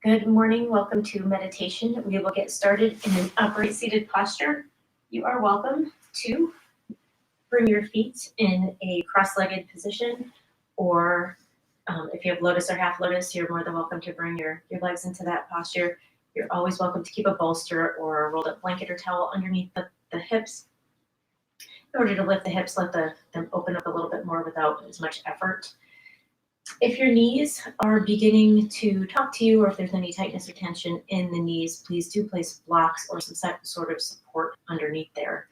Good morning. Welcome to meditation. We will get started in an upright seated posture. You are welcome to bring your feet in a cross-legged position, or if you have lotus or half lotus, you're more than welcome to bring your legs into that posture. You're always welcome to keep a bolster or a rolled up blanket or towel underneath the hips. In order to lift the hips, let them open up a little bit more without as much effort. If your knees are beginning to talk to you, or if there's any tightness or tension in the knees, please do place blocks or some sort of support underneath there.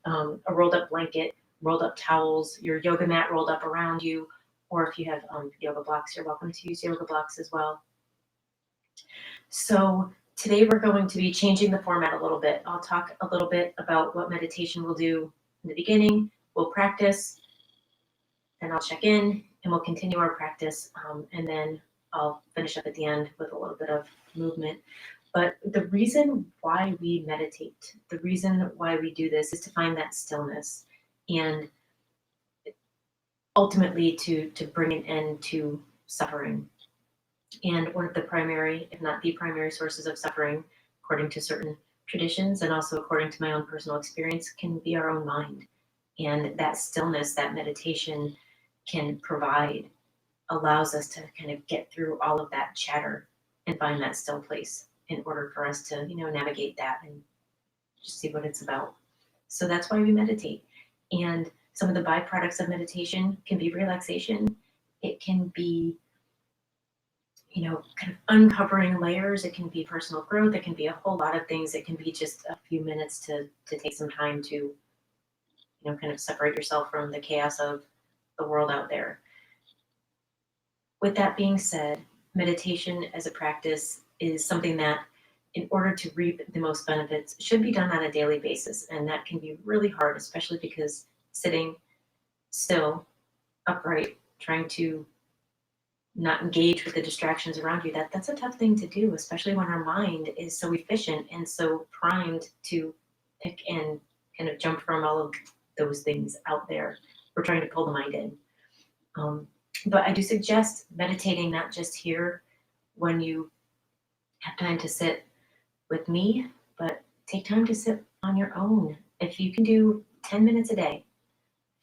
A rolled up blanket, rolled up towels, your yoga mat rolled up around you, or if you have yoga blocks, you're welcome to use yoga blocks as well. So today we're going to be changing the format a little bit. I'll talk a little bit about what meditation will do in the beginning. We'll practice, and I'll check in, and we'll continue our practice, and then I'll finish up at the end with a little bit of movement. But the reason why we meditate, the reason why we do this is to find that stillness and ultimately to bring an end to suffering. And one of the primary, if not the primary sources of suffering, according to certain traditions and also according to my own personal experience, can be our own mind. And that stillness, that meditation can provide, allows us to kind of get through all of that chatter and find that still place in order for us to, navigate that and just see what it's about. So that's why we meditate. And some of the byproducts of meditation can be relaxation. It can be, kind of uncovering layers. It can be personal growth. It can be a whole lot of things. It can be just a few minutes to take some time to, kind of separate yourself from the chaos of the world out there. With that being said, meditation as a practice is something that, in order to reap the most benefits, should be done on a daily basis. And that can be really hard, especially because sitting still, upright, trying to not engage with the distractions around you, that's a tough thing to do, especially when our mind is so efficient and so primed to pick and kind of jump from all of those things out there. We're trying to pull the mind in. But I do suggest meditating not just here when you have time to sit with me, but take time to sit on your own. If you can do 10 minutes a day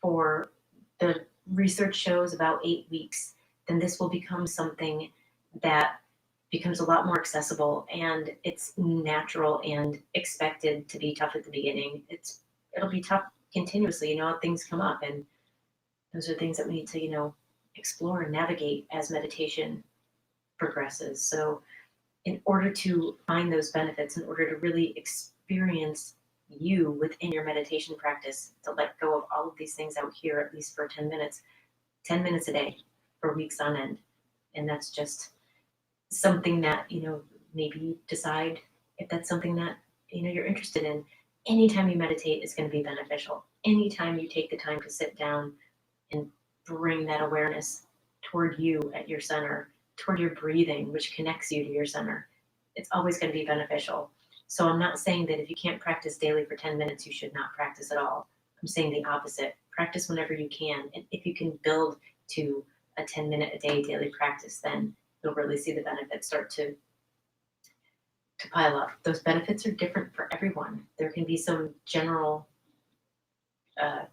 for the research shows about 8 weeks, then this will become something that becomes a lot more accessible, and it's natural and expected to be tough at the beginning. It'll be tough continuously, things come up, and those are things that we need to, explore and navigate as meditation progresses. So in order to find those benefits, in order to really experience you within your meditation practice, to let go of all of these things out here, at least for 10 minutes a day for weeks on end. And that's just something that, maybe decide if that's something that, you're interested in. Anytime you meditate is going to be beneficial. Anytime you take the time to sit down and bring that awareness toward you at your center, toward your breathing, which connects you to your center, it's always going to be beneficial. So I'm not saying that if you can't practice daily for 10 minutes, you should not practice at all. I'm saying the opposite. Practice whenever you can. And if you can build to a 10-minute a day daily practice, then you'll really see the benefits start to pile up. Those benefits are different for everyone. There can be some general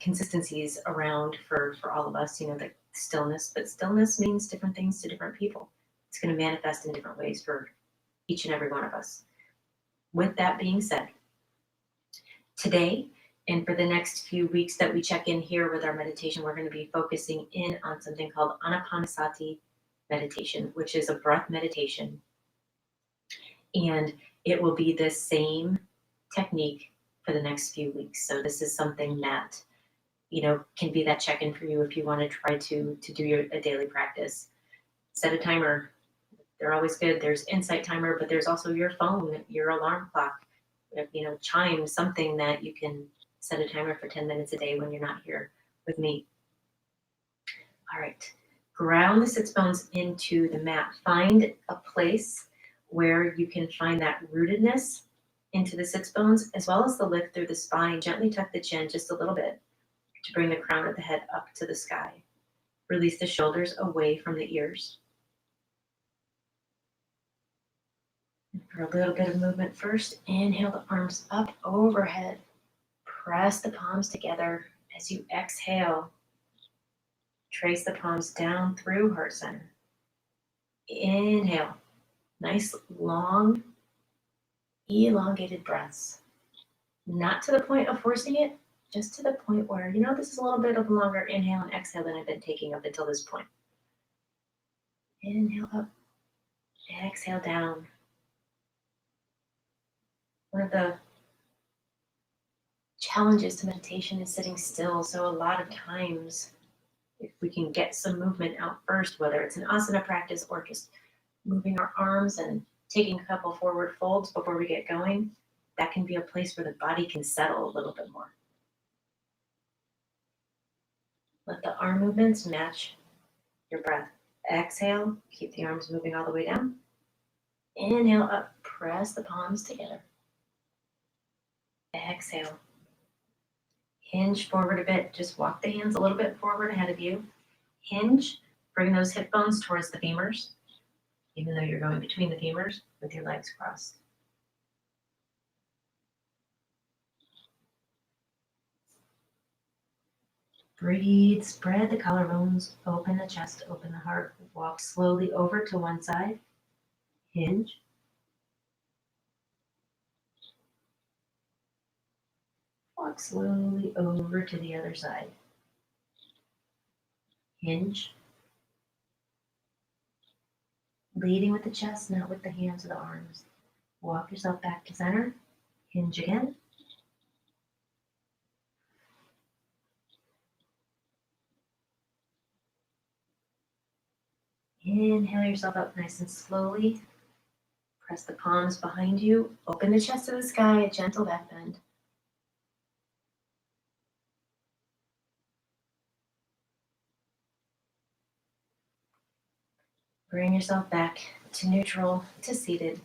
consistencies around for all of us, the stillness, but stillness means different things to different people. It's going to manifest in different ways for each and every one of us. With that being said, today and for the next few weeks that we check in here with our meditation, we're going to be focusing in on something called Anapanasati Meditation, which is a breath meditation. And it will be the same technique for the next few weeks. So this is something that, can be that check-in for you if you want to try to do a daily practice. Set a timer. They're always good. There's Insight Timer, but there's also your phone, your alarm clock, chime, something that you can set a timer for 10 minutes a day when you're not here with me. All right. Ground the sits bones into the mat. Find a place where you can find that rootedness into the sits bones, as well as the lift through the spine. Gently tuck the chin just a little bit to bring the crown of the head up to the sky. Release the shoulders away from the ears. And for a little bit of movement first, inhale the arms up overhead. Press the palms together. As you exhale, trace the palms down through heart center. Inhale, nice long, elongated breaths. Not to the point of forcing it, just to the point where, this is a little bit of a longer inhale and exhale than I've been taking up until this point. Inhale up, exhale down. One of the challenges to meditation is sitting still. So a lot of times, if we can get some movement out first, whether it's an asana practice or just moving our arms and taking a couple forward folds before we get going, that can be a place where the body can settle a little bit more. Let the arm movements match your breath. Exhale, keep the arms moving all the way down. Inhale up, press the palms together. Exhale. Hinge forward a bit. Just walk the hands a little bit forward ahead of you. Hinge. Bring those hip bones towards the femurs, even though you're going between the femurs with your legs crossed. Breathe, spread the collarbones, open the chest, open the heart. Walk slowly over to one side. Hinge. Walk slowly over to the other side. Hinge. Leading with the chest, not with the hands or the arms. Walk yourself back to center. Hinge again. Inhale yourself up nice and slowly. Press the palms behind you. Open the chest to the sky, a gentle back bend. Bring yourself back to neutral, to seated.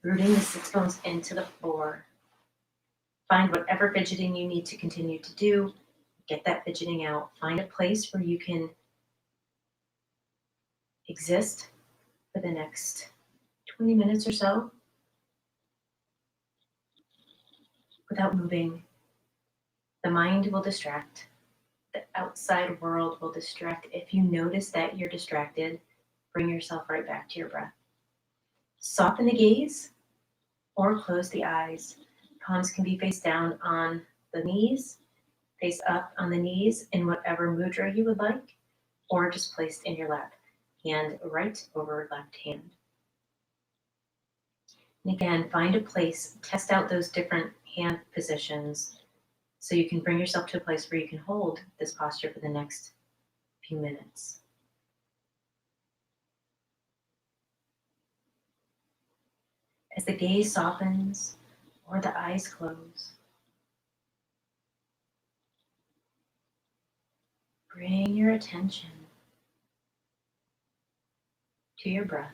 Rooting the sits bones into the floor. Find whatever fidgeting you need to continue to do. Get that fidgeting out. Find a place where you can exist for the next 20 minutes or so without moving. The mind will distract. The outside world will distract. If you notice that you're distracted, bring yourself right back to your breath. Soften the gaze or close the eyes. Palms can be face down on the knees, face up on the knees in whatever mudra you would like, or just placed in your lap. Hand right over left hand. And again, find a place, test out those different hand positions so you can bring yourself to a place where you can hold this posture for the next few minutes. As the gaze softens or the eyes close, bring your attention to your breath.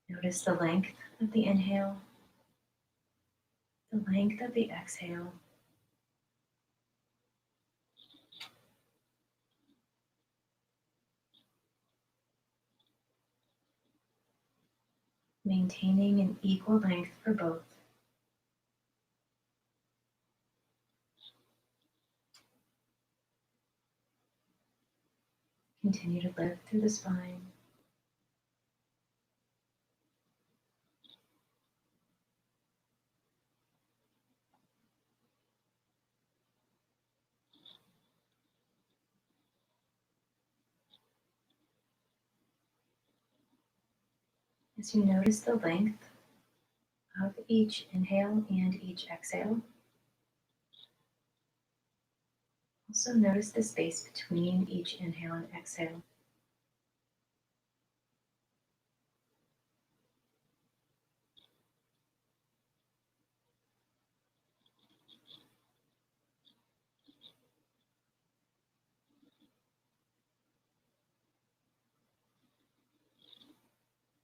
Notice the length of the inhale, the length of the exhale. Maintaining an equal length for both. Continue to lift through the spine. As you notice the length of each inhale and each exhale, also notice the space between each inhale and exhale.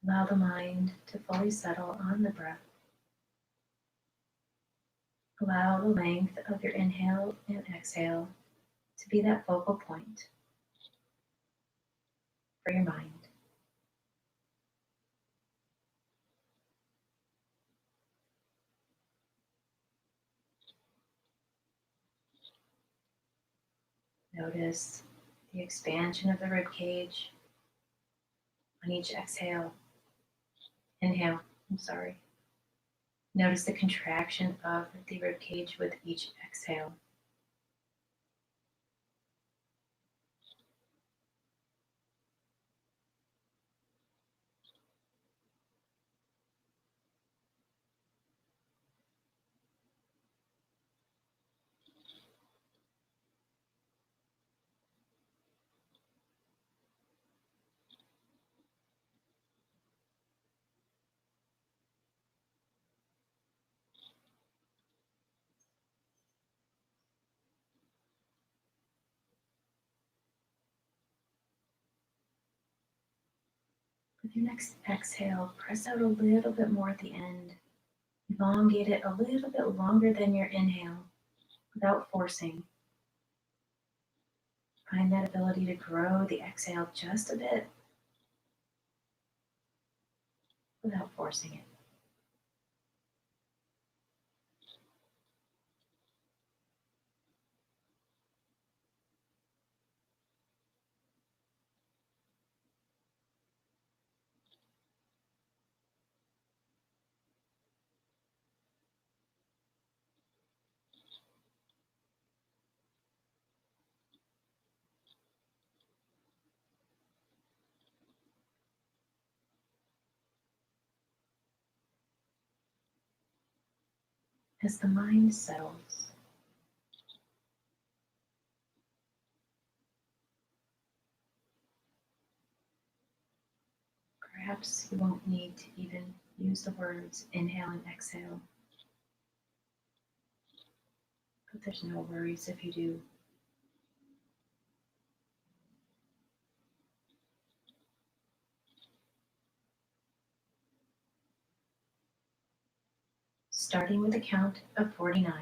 Allow the mind to fully settle on the breath, Allow the length of your inhale and exhale to be that focal point for your mind. Notice the expansion of the rib cage on each exhale. Inhale, I'm sorry. Notice the contraction of the rib cage with each exhale. With your next exhale, press out a little bit more at the end. Elongate it a little bit longer than your inhale without forcing. Find that ability to grow the exhale just a bit without forcing it. As the mind settles, perhaps you won't need to even use the words inhale and exhale, but there's no worries if you do. Starting with a count of 49.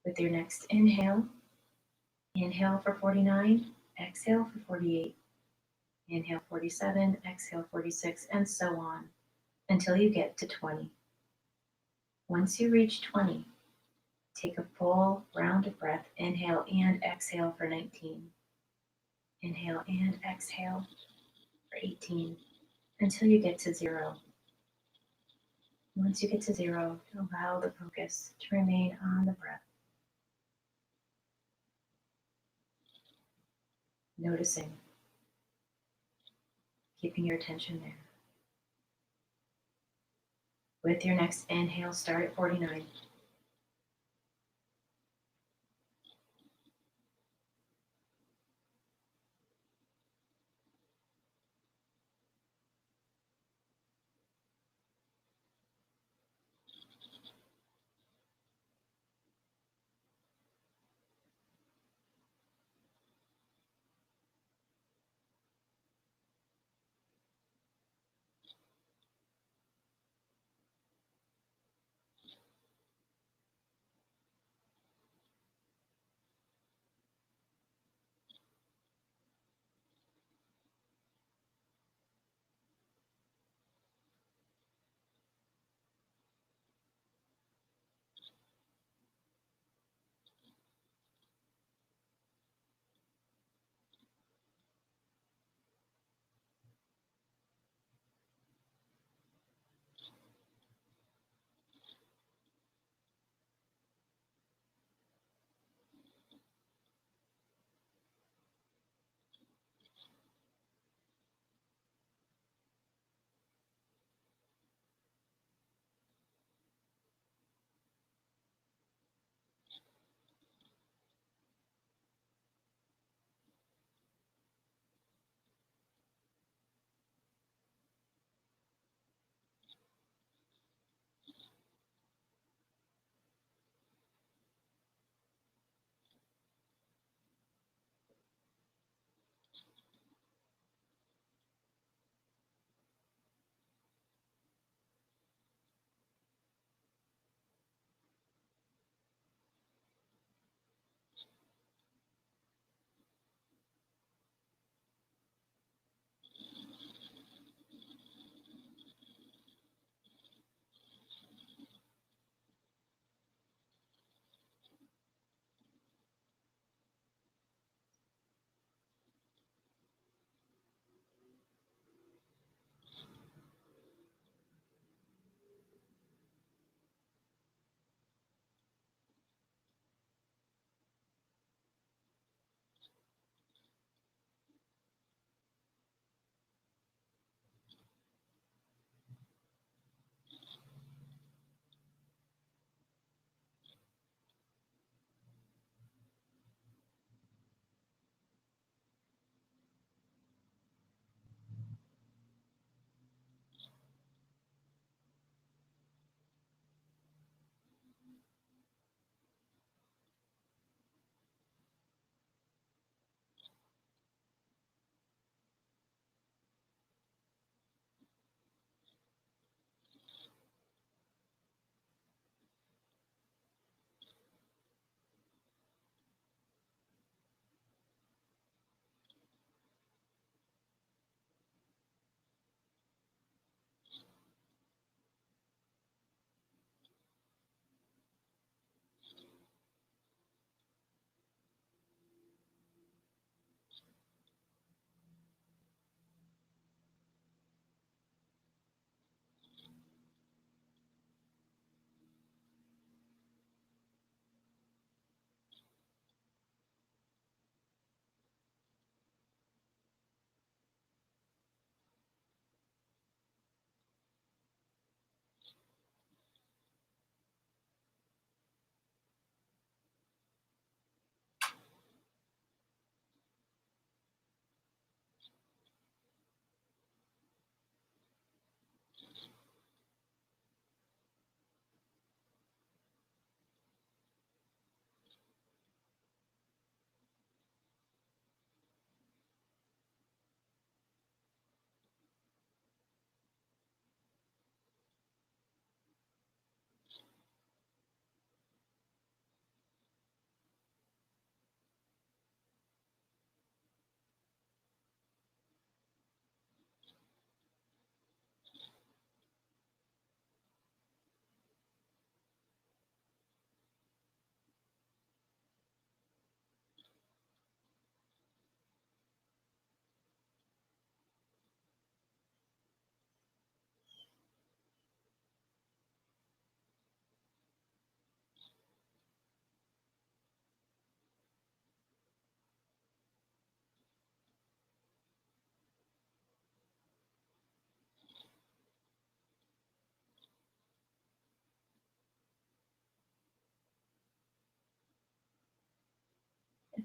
With your next inhale, inhale for 49, exhale for 48, inhale 47, exhale 46, and so on until you get to 20. Once you reach 20, take a full round of breath, inhale and exhale for 19. Inhale and exhale for 18 until you get to 0. Once you get to 0, allow the focus to remain on the breath. Noticing, keeping your attention there. With your next inhale, start at 49.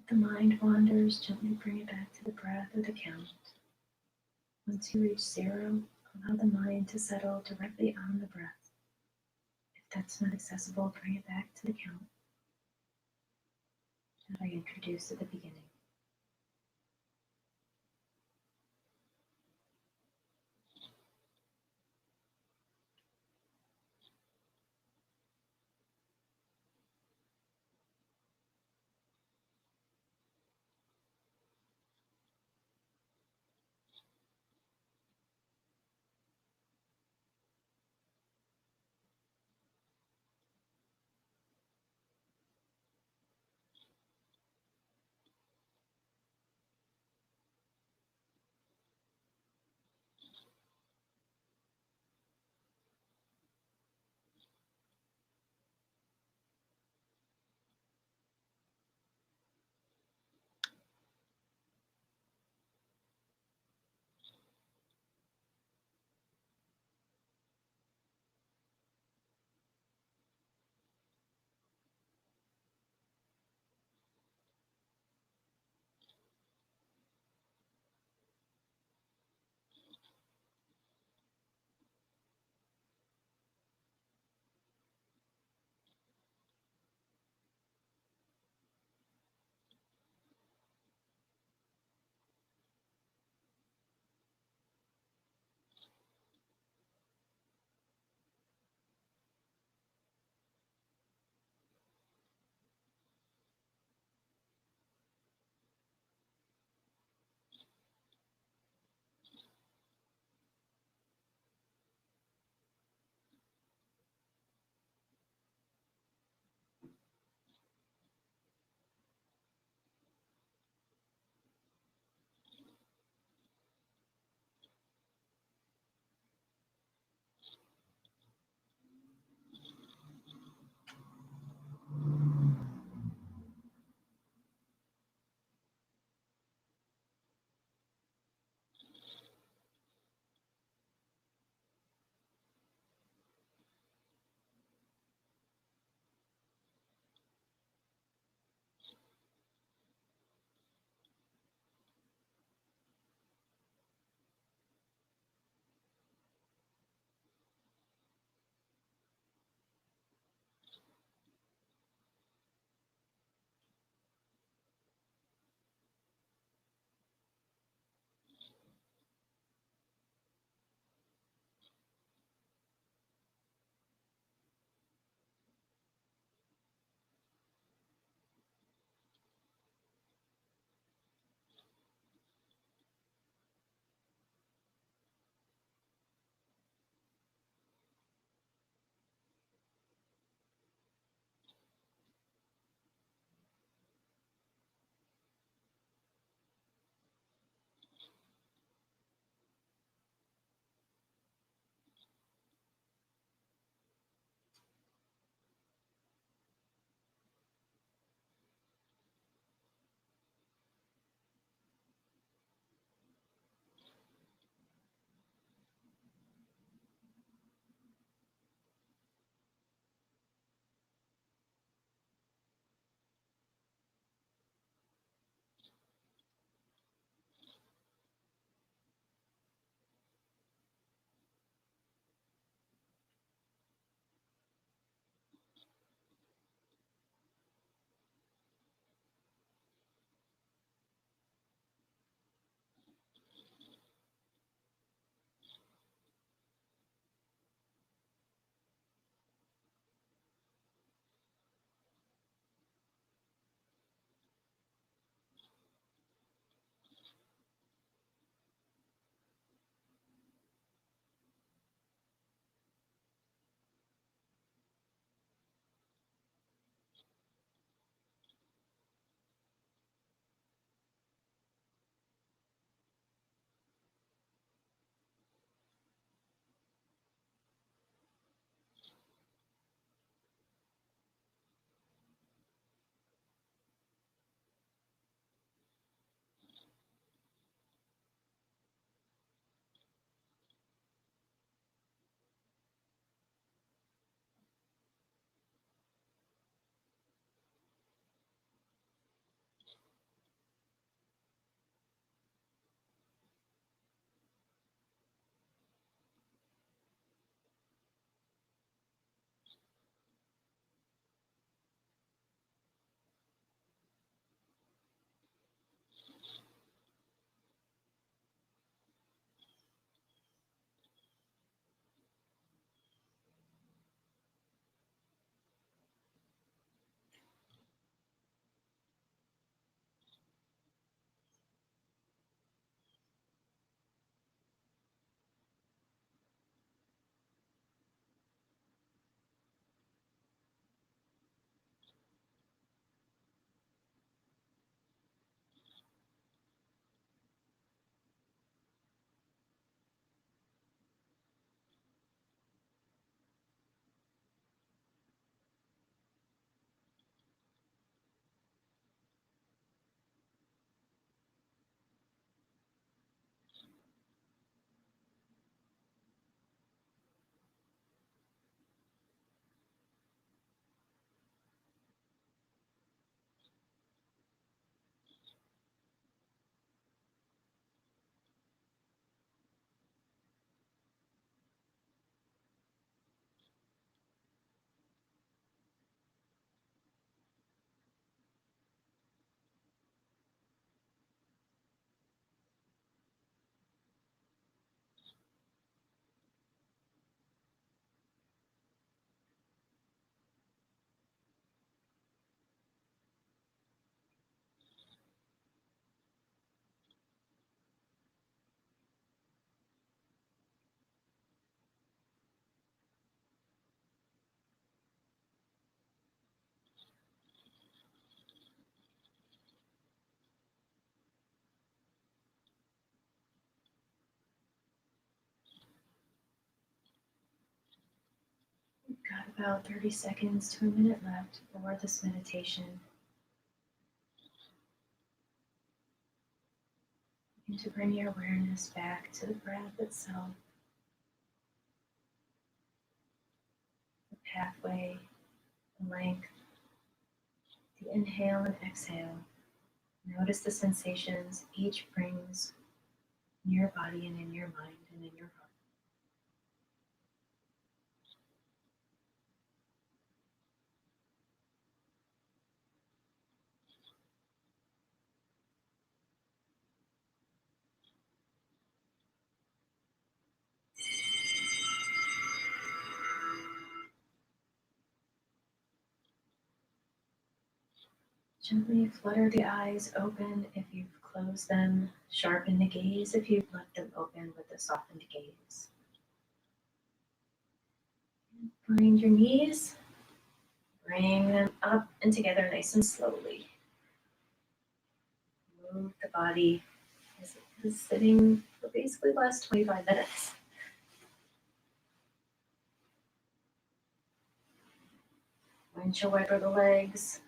If the mind wanders, gently bring it back to the breath or the count. Once you reach 0, allow the mind to settle directly on the breath. If that's not accessible, bring it back to the count that I introduced at the beginning. about 30 seconds to a minute left for this meditation. And to bring your awareness back to the breath itself, the pathway, the length, the inhale and exhale. Notice the sensations each brings in your body and in your mind and in your heart. Gently flutter the eyes open if you've closed them. Sharpen the gaze if you've left them open with a softened gaze. Find your knees. Bring them up and together nice and slowly. Move the body as it is sitting for basically the last 25 minutes. Windshield wiper the legs.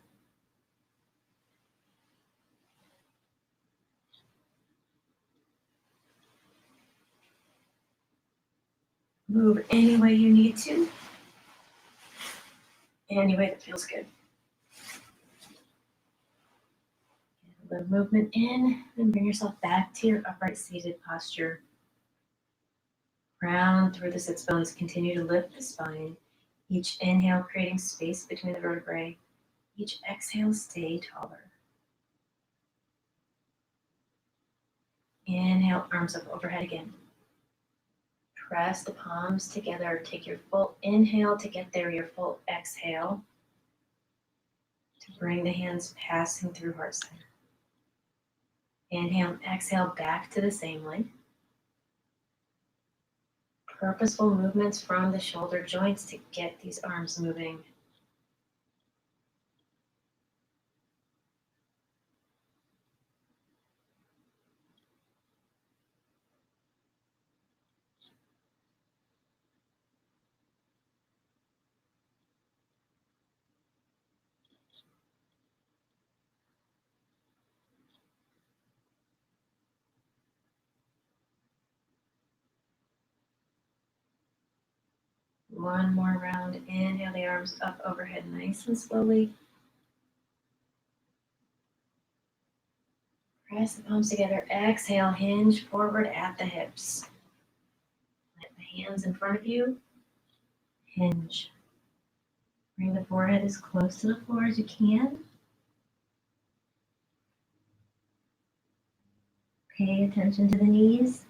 Move any way you need to. Any way that feels good. Get a little movement in and bring yourself back to your upright seated posture. Round through the sits bones. Continue to lift the spine. Each inhale creating space between the vertebrae. Each exhale stay taller. Inhale, arms up overhead again. Press the palms together. Take your full inhale to get there, your full exhale to bring the hands passing through heart center. Inhale and exhale back to the same length. Purposeful movements from the shoulder joints to get these arms moving. One more round. Inhale the arms up overhead nice and slowly. Press the palms together. Exhale, hinge forward at the hips. Let the hands in front of you. Hinge. Bring the forehead as close to the floor as you can. Pay attention to the knees.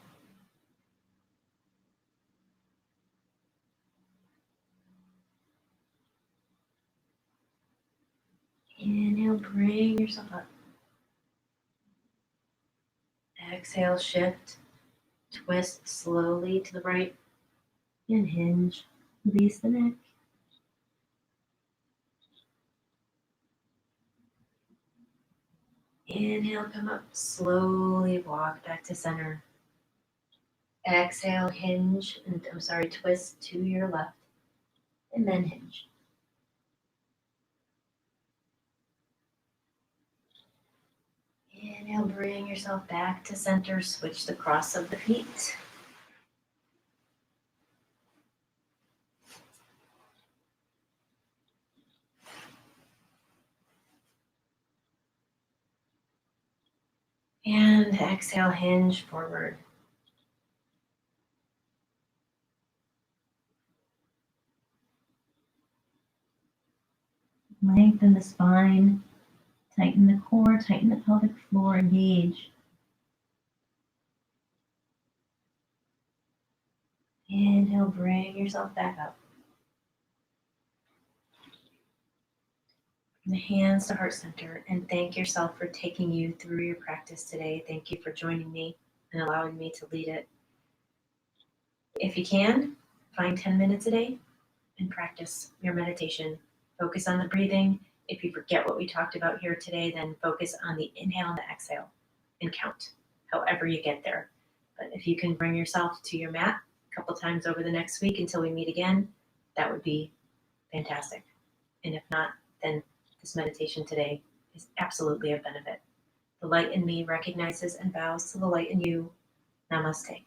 Inhale, bring yourself up. Exhale, shift. Twist slowly to the right and hinge. Release the neck. Inhale, come up. Slowly walk back to center. Exhale, hinge, twist to your left and then hinge. Inhale, bring yourself back to center. Switch the cross of the feet. And exhale, hinge forward. Lengthen the spine, tighten the core, tighten the pelvic floor, engage. Inhale, bring yourself back up. Bring the hands to heart center and thank yourself for taking you through your practice today. Thank you for joining me and allowing me to lead it. If you can, find 10 minutes a day and practice your meditation. Focus on the breathing. If you forget what we talked about here today, then focus on the inhale and the exhale and count however you get there. But if you can bring yourself to your mat a couple times over the next week until we meet again, that would be fantastic. And if not, then this meditation today is absolutely of benefit. The light in me recognizes and bows to the light in you. Namaste.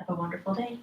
Have a wonderful day.